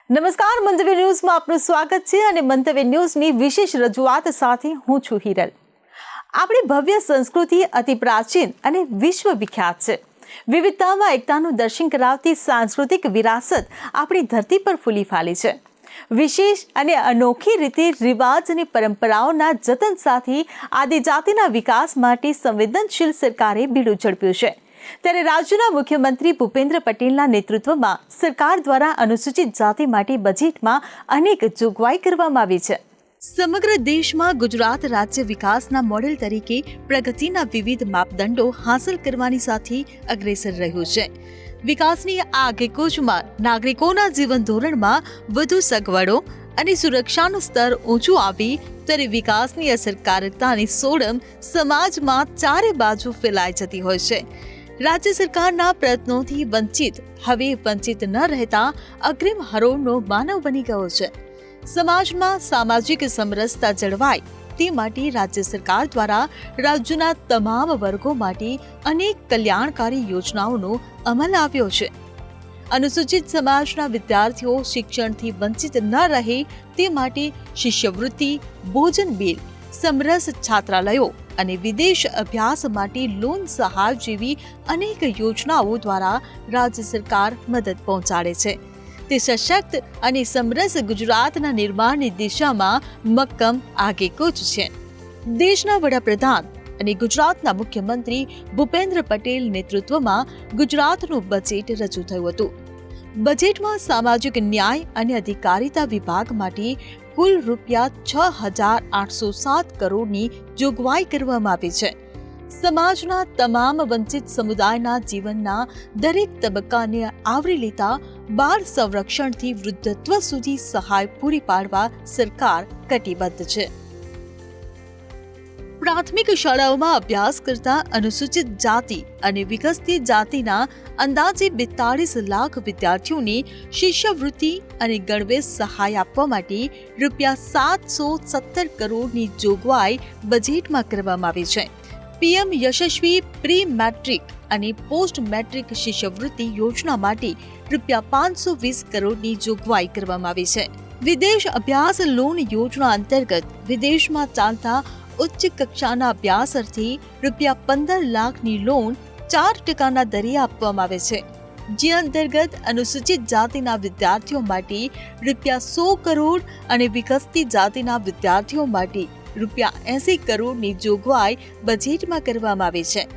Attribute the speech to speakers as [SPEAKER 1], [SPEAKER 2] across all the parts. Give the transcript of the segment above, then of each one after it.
[SPEAKER 1] નમસ્કાર, મંતવ્ય ન્યૂઝમાં આપનું સ્વાગત છે અને મંતવ્ય ન્યૂઝની વિશેષ રજૂઆત સાથે હું છું હિરલ. આપણી ભવ્ય સંસ્કૃતિ અતિ પ્રાચીન અને વિશ્વવિખ્યાત છે. વિવિધતામાં એકતાનું દર્શન કરાવતી સાંસ્કૃતિક વિરાસત આપણી ધરતી પર ફૂલી ફાલી છે. વિશેષ અને અનોખી રીતે રિવાજ અને પરંપરાઓના જતન સાથે આદિજાતિના વિકાસ માટે સંવેદનશીલ સરકારે બીડું ઝડપ્યું છે. ત્યારે રાજ્યના મુખ્યમંત્રી ભૂપેન્દ્ર પટેલના નેતૃત્વમાં સરકાર દ્વારા અનુસૂચિત જાતિ માટે બજેટમાં અનેક જોગવાઈ કરવામાં આવી છે. સમગ્ર દેશમાં ગુજરાત રાજ્ય વિકાસના મોડેલ તરીકે પ્રગતિના વિવિધ માપદંડો હાંસલ કરવાની સાથે અગ્રેસર રહ્યું છે. વિકાસની આ આગેકૂચમાં નાગરિકોના જીવન ધોરણમાં વધુ સગવડો અને સુરક્ષાનું સ્તર ઊંચું આવી ત્યારે વિકાસની અસરકારકતાની સોડમ સમાજમાં ચારે બાજુ ફેલાઈ જતી હોય છે. રાજ્ય સરકારના પ્રયત્નોથી વંચિત હવે વંચિત ન રહેતા અગ્રીમ હરોળનો માનવ બની ગયો છે. સમાજમાં સામાજિક સમરસતા જળવાય તે માટે રાજ્ય સરકાર દ્વારા રાજ્યના તમામ વર્ગો માટે અનેક કલ્યાણકારી યોજનાઓનો અમલ આવ્યો છે. અનુસૂચિત સમાજના વિદ્યાર્થીઓ શિક્ષણથી વંચિત ન રહે તે માટે શિષ્યવૃત્તિ, ભોજન બિલ, સમરસ છાત્રાલયો અને વિદેશ અભ્યાસ માટે લોન સહાય જેવી અનેક યોજનાઓ દ્વારા રાજ્ય સરકાર મદદ પહોંચાડે છે. તે સશક્ત અને સમરસ ગુજરાતના નિર્માણની દિશામાં મક્કમ આગેકૂચ છે. દેશના વડાપ્રધાન અને ગુજરાતના મુખ્યમંત્રી ભૂપેન્દ્ર પટેલ નેતૃત્વમાં ગુજરાતનું બજેટ રજૂ થયું હતું. બજેટમાં સામાજિક ન્યાય અને અધિકારિતા વિભાગ માટે કુલ ₹6,807 કરોડની જોગવાઈ કરવામાં આવી છે. સમાજના તમામ વંચિત સમુદાયના જીવનના દરેક તબક્કાને આવરી લેતા બાળ સંરક્ષણથી વૃદ્ધત્વ સુધી સહાય પૂરી પાડવા સરકાર કટિબદ્ધ છે. પ્રાથમિક શાળાઓમાં અભ્યાસ કરતા અનુસૂચિત જાતિ અને વિકસતી જાતિના અંદાજે 42 લાખ વિદ્યાર્થીઓને શિષ્યવૃત્તિ અને ગણવેશ સહાય આપવા માટે ₹717 કરોડની જોગવાઈ બજેટમાં કરવામાં આવી છે. પીએમ યશસ્વી પ્રી મેટ્રિક અને પોસ્ટ મેટ્રિક શિષ્યવૃત્તિ યોજના માટે ₹520 કરોડની જોગવાઈ કરવામાં આવી છે. વિદેશ અભ્યાસ લોન યોજના અંતર્ગત વિદેશમાં ચાલતા ઉચ્ચ કક્ષાના અભ્યાસ અર્થે ₹15 લાખની લોન 4% દરે આપવામાં આવે છે. જે અંતર્ગત અનુસૂચિત જાતિના વિદ્યાર્થીઓ માટે ₹100 કરોડ અને વિકસતી જાતિના વિદ્યાર્થીઓ માટે ₹80 કરોડની જોગવાઈ બજેટમાં કરવામાં આવી છે.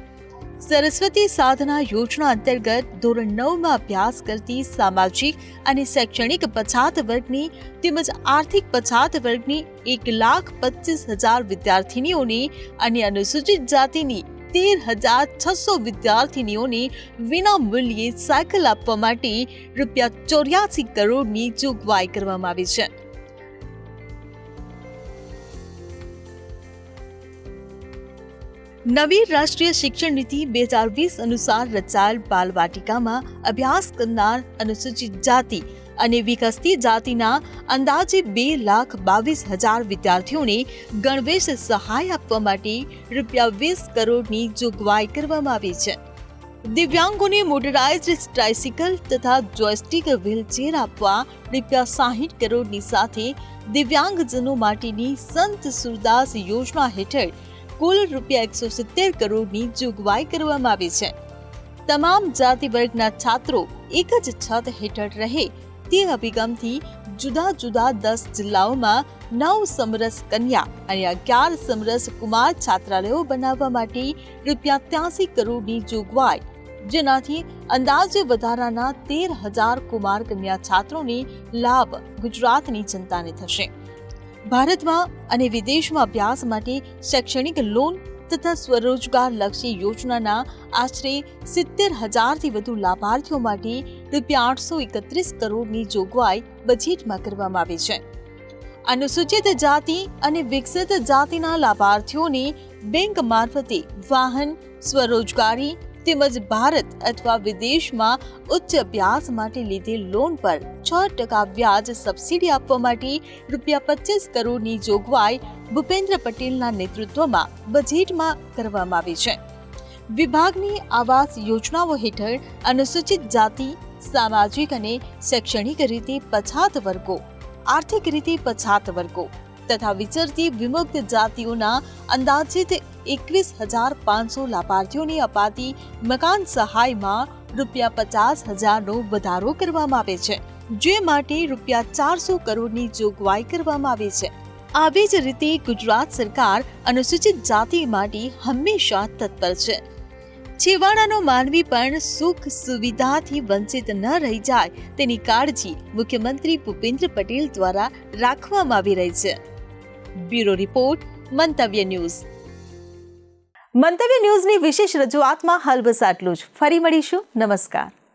[SPEAKER 1] સરસ્વતી સાધના યોજના અંતર્ગત ધોરણ 9માં અભ્યાસ કરતી સામાજિક અને શૈક્ષણિક પછાત વર્ગની તેમજ આર્થિક પછાત વર્ગની 1,25,000 વિદ્યાર્થીનીઓને અને અનુસૂચિત જાતિની 13,600 વિદ્યાર્થીનીઓને વિના મૂલ્યે સાયકલ આપવા માટે ₹84 કરોડની જોગવાઈ કરવામાં આવી છે. નવી રાષ્ટ્રીય શિક્ષણ નીતિ 2020 અનુસાર રચાયેલ બાલવાટિકામાં અભ્યાસ કરનાર અનુસૂચિત જાતિ અને વિકસતી જાતિના અંદાજે 2,22,000 વિદ્યાર્થીઓને ગણવેશ સહાય આપવા માટે ₹20 કરોડની જોગવાઈ કરવામાં આવી છે. દિવ્યાંગોને મોટરાઇઝ્ડ ટ્રાઇસિકલ તથા જોયસ્ટિક વ્હીલચેર આપવા ₹60 કરોડની સાથે દિવ્યાંગજનો માટેની સંત સુરદાસ યોજના હેઠળ કુલ ₹170 કરોડની જોગવાઈ કરવામાં આવી છે. તમામ જાતિ વર્ગના છાત્રો એક જ છત હેઠળ રહે તે અભિગમથી જુદા જુદા 10 જિલ્લાઓમાં 9 સમરસ કન્યા અને 11 સમરસ કુમાર છાત્રાલયો બનાવવા માટે ₹83 કરોડની જોગવાઈ, જેનાથી અંદાજે વધારાના 13,000 કુમાર કન્યા છાત્રોને લાભ ગુજરાતની જનતાને થશે. ભારતમાં અને વિદેશમાં અભ્યાસ માટે શૈક્ષણિક લોન તથા સ્વરોજગાર લક્ષી યોજનાના આશરે 70,000થી વધુ લાભાર્થીઓ માટે ₹831 કરોડની જોગવાઈ બજેટમાં કરવામાં આવી છે. અનુસૂચિત જાતિ અને વિકસિત જાતિના લાભાર્થીઓને બેંક મારફતે વાહન, સ્વરોજગારી તેમજ ભારત અથવા વિદેશમાં ઉચ્ચ અભ્યાસ માટે લીધેલ લોન પર 6% વ્યાજ સબસિડી આપવા માટે ₹25 કરોડની જોગવાઈ ભૂપેન્દ્ર પટેલના નેતૃત્વમાં બજેટમાં કરવામાં આવી છે. વિભાગની આવાસ યોજનાઓ હેઠળ અનુસૂચિત જાતિ, સામાજિક અને શૈક્ષણિક રીતે પછાત વર્ગો, આર્થિક રીતે પછાત વર્ગો તથા વિચરતી વિમુક્ત જાતિઓના અંદાજિત 21,500 લાભાર્થીઓને અપાતી મકાન સહાયમાં ₹50,000નો વધારો કરવામાં આવે છે, જે માટે ₹400 કરોડની જોગવાઈ કરવામાં આવી છે. આવી જ રીતે ગુજરાત સરકાર અનુસૂચિત જાતિ માટે હંમેશા તત્પર છે. છેવાડાનો માનવી પણ સુખ સુવિધાથી વંચિત ન રહી જાય તેની કાળજી મુખ્યમંત્રી ભૂપેન્દ્ર પટેલ દ્વારા રાખવામાં આવી રહી છે. બ્યુરો રિપોર્ટ, મંતવ્ય ન્યૂઝ. મંતવ્ય ન્યૂઝની વિશેષ રજૂઆતમાં હાલ બસ આટલું જ. ફરી મળીશું. નમસ્કાર.